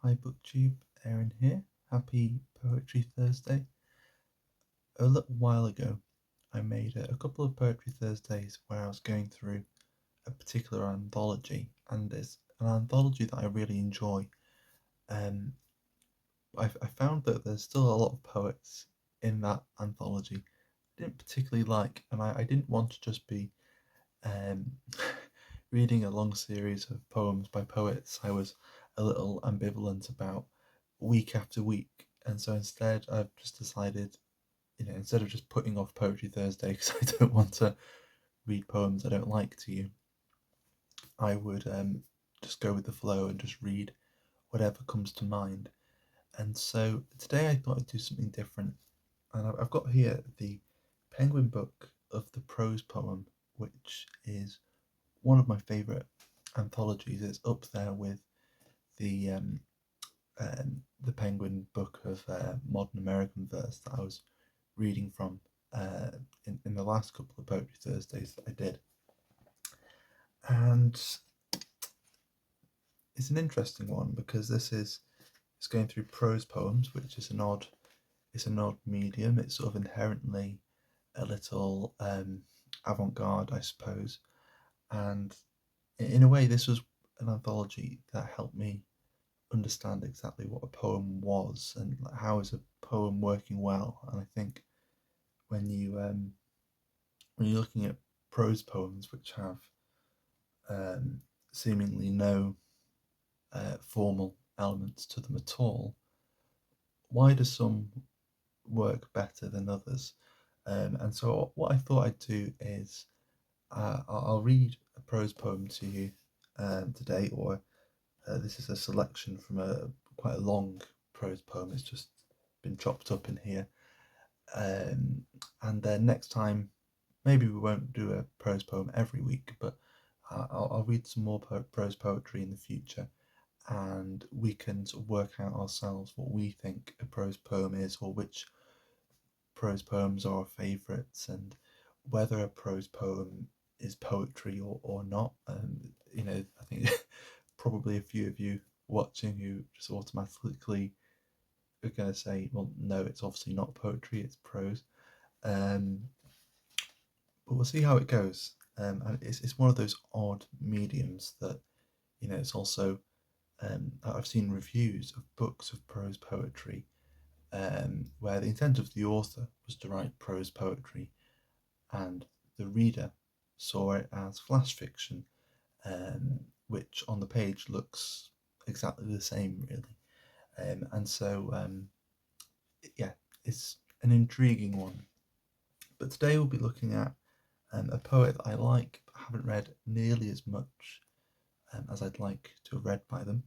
Hi booktube, Aaron here. Happy Poetry Thursday. A little while ago I made a couple of Poetry Thursdays where I was going through a particular anthology, and it's an anthology that I really enjoy. Um, I found that there's still a lot of poets in that anthology I didn't particularly like, and I didn't want to just be um, reading a long series of poems by poets I was a little ambivalent about week after week. And so instead, I've just decided, instead of just putting off Poetry Thursday because I don't want to read poems I don't like to you, I would just go with the flow and just read whatever comes to mind. And so today I thought I'd do something different. And I've got here the Penguin book of the prose poem, which is one of my favourite anthologies. It's up there with the the Penguin book of modern American verse that I was reading from in the last couple of Poetry Thursdays that I did. And it's an interesting one because it's going through prose poems, which is an odd medium. It's sort of inherently a little avant-garde, I suppose. And in a way, this was an anthology that helped me understand exactly what a poem was and how is a poem working well. And I think when you're looking at prose poems which have um, seemingly no formal elements to them at all, why do some work better than others? And so what I thought I'd do is I'll read a prose poem to you today, or this is a selection from a quite a long prose poem. It's just been chopped up in here. Um, and then next time, maybe we won't do a prose poem every week, but I'll read some more prose poetry in the future, and we can sort of work out ourselves what we think a prose poem is, or which prose poems are our favourites, and whether a prose poem is poetry or not. I think probably a few of you watching who just automatically are going to say, well, no, it's obviously not poetry, it's prose. Um, but we'll see how it goes. And it's one of those odd mediums that, it's also, I've seen reviews of books of prose poetry where the intent of the author was to write prose poetry and the reader saw it as flash fiction, which on the page looks exactly the same, really. And so, yeah, it's an intriguing one. But today we'll be looking at a poet that I like but haven't read nearly as much as I'd like to have read by them.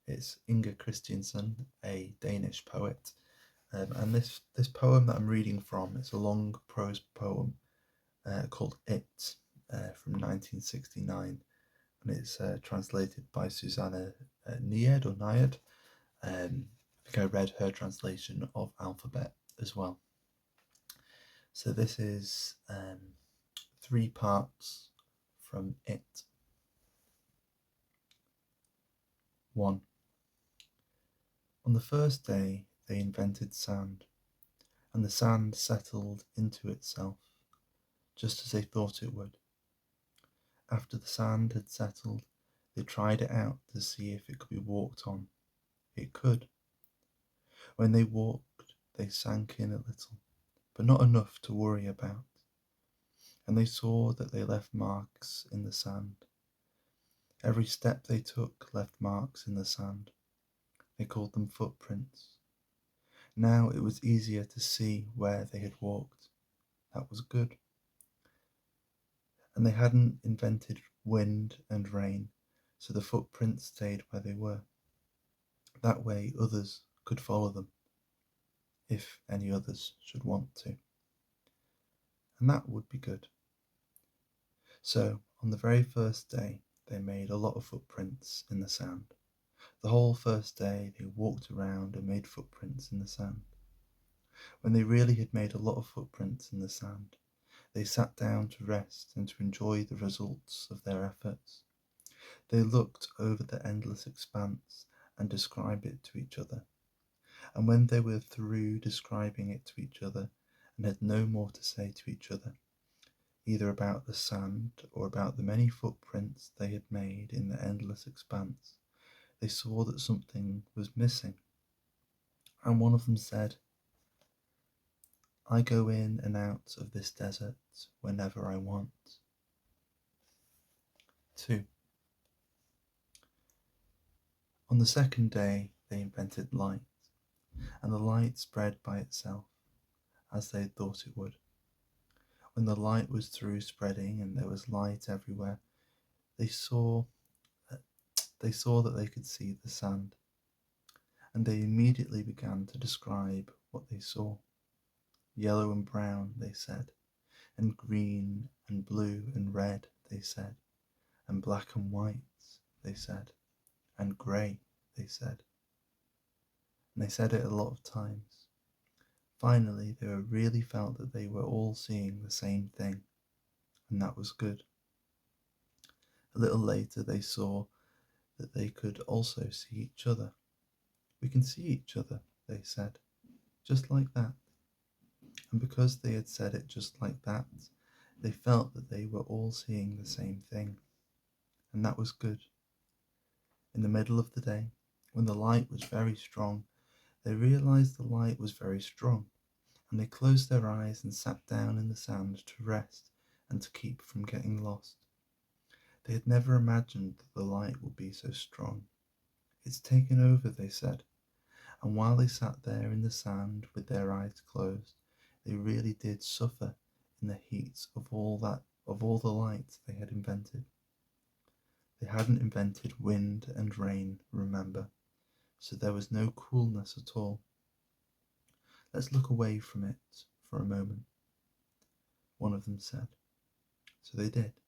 It's Inger Christensen, a Danish poet. And this poem that I'm reading from, it's a long prose poem called It from 1969. And it's translated by Susanna Nied or Nyad. I think I read her translation of Alphabet as well. So this is 3 parts from It. 1. On the first day they invented sand, and the sand settled into itself, just as they thought it would. After the sand had settled, they tried it out to see if it could be walked on. It could. When they walked, they sank in a little, but not enough to worry about, and they saw that they left marks in the sand. Every step they took left marks in the sand. They called them footprints. Now it was easier to see where they had walked. That was good. And they hadn't invented wind and rain, so the footprints stayed where they were. That way others could follow them, if any others should want to. And that would be good. So, on the very first day, they made a lot of footprints in the sand. The whole first day they walked around and made footprints in the sand. When they really had made a lot of footprints in the sand, they sat down to rest and to enjoy the results of their efforts. They looked over the endless expanse and describe it to each other. And when they were through describing it to each other and had no more to say to each other, either about the sand or about the many footprints they had made in the endless expanse, they saw that something was missing. And one of them said, "I go in and out of this desert whenever I want." 2. On the second day they invented light, and the light spread by itself, as they had thought it would. When the light was through spreading and there was light everywhere, they saw that they could see the sand, and they immediately began to describe what they saw. Yellow and brown, they said, and green and blue and red, they said, and black and white, they said, and grey, they said. And they said it a lot of times. Finally, they really felt that they were all seeing the same thing, and that was good. A little later, they saw that they could also see each other. "We can see each other," they said, "just like that." And because they had said it just like that, they felt that they were all seeing the same thing, and that was good. In the middle of the day, when the light was very strong, they realized the light was very strong, and they closed their eyes and sat down in the sand to rest and to keep from getting lost. They had never imagined that the light would be so strong. "It's taken over," they said, and while they sat there in the sand with their eyes closed, they really did suffer in the heat of all the light they had invented. They hadn't invented wind and rain, remember, so there was no coolness at all. "Let's look away from it for a moment," one of them said. So they did.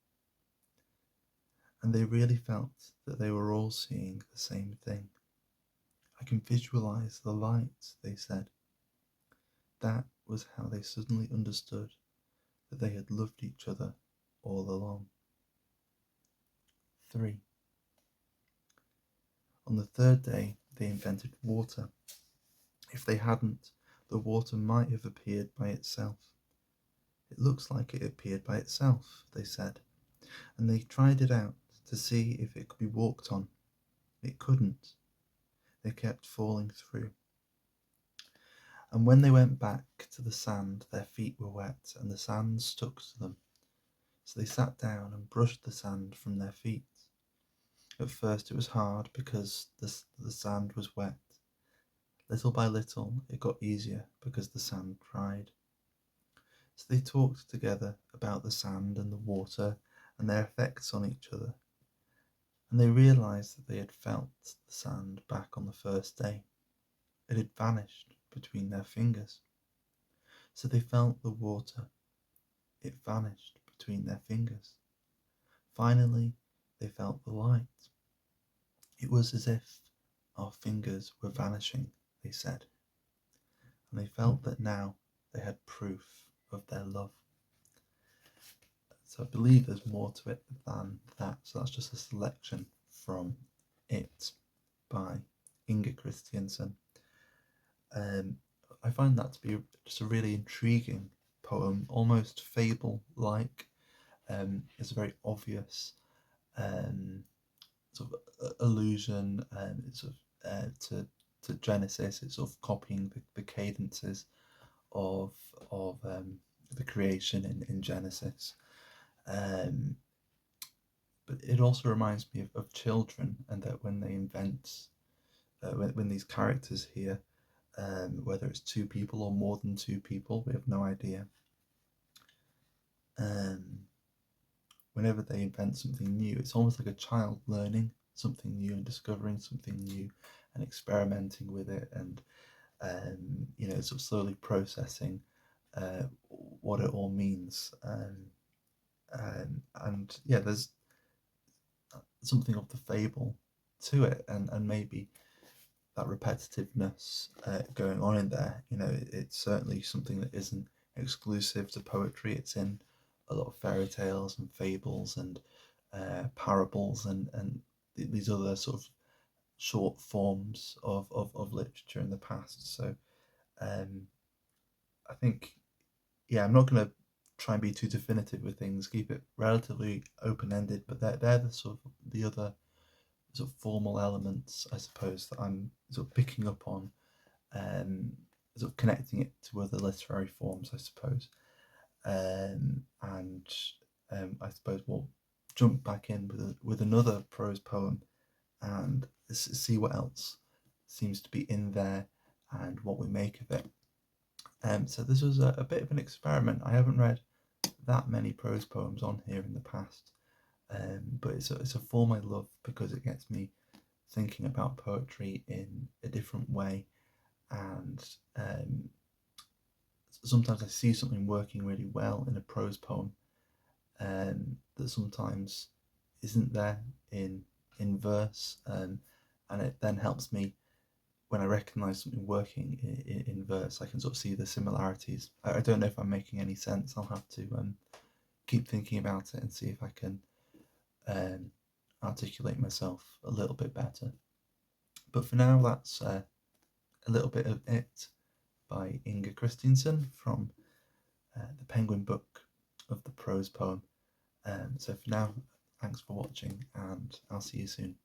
And they really felt that they were all seeing the same thing. "I can visualize the light," they said. That was how they suddenly understood that they had loved each other all along. 3. On the third day, they invented water. If they hadn't, the water might have appeared by itself. "It looks like it appeared by itself," they said, and they tried it out to see if it could be walked on. It couldn't. They kept falling through. And when they went back to the sand, their feet were wet and the sand stuck to them. So they sat down and brushed the sand from their feet. At first it was hard because the sand was wet. Little by little it got easier because the sand dried. So they talked together about the sand and the water and their effects on each other. And they realized that they had felt the sand back on the first day. It had vanished between their fingers. So they felt the water. It vanished between their fingers. Finally, they felt the light. It was as if our fingers were vanishing, they said. And they felt that now they had proof of their love. So I believe there's more to it than that. So that's just a selection from It by Inger Christensen. I find that to be just a really intriguing poem, almost fable-like. It's a very obvious sort of allusion sort of, to Genesis. It's sort of copying the cadences of the creation in Genesis. But it also reminds me of children, and that when they invent, when these characters here, whether it's two people or more than two people, we have no idea. Whenever they invent something new, it's almost like a child learning something new and discovering something new and experimenting with it, and sort of slowly processing what it all means. And yeah, there's something of the fable to it, and maybe that repetitiveness going on in there. It's certainly something that isn't exclusive to poetry. It's in a lot of fairy tales and fables and parables and these other sort of short forms of literature in the past. So I think, yeah, I'm not going to try and be too definitive with things, keep it relatively open-ended, but they're the sort of the other sort of formal elements, I suppose, that I'm sort of picking up on, sort of connecting it to other literary forms, I suppose. And I suppose we'll jump back in with another prose poem and see what else seems to be in there and what we make of it. So this was a bit of an experiment. I haven't read that many prose poems on here in the past, but it's a form I love because it gets me thinking about poetry in a different way, and sometimes I see something working really well in a prose poem that sometimes isn't there in verse, and it then helps me when I recognise something working in verse. I can sort of see the similarities. I don't know if I'm making any sense. I'll have to keep thinking about it and see if I can articulate myself a little bit better. But for now, that's a little bit of it by Inger Christensen from the Penguin book of the prose poem. So for now, thanks for watching, and I'll see you soon.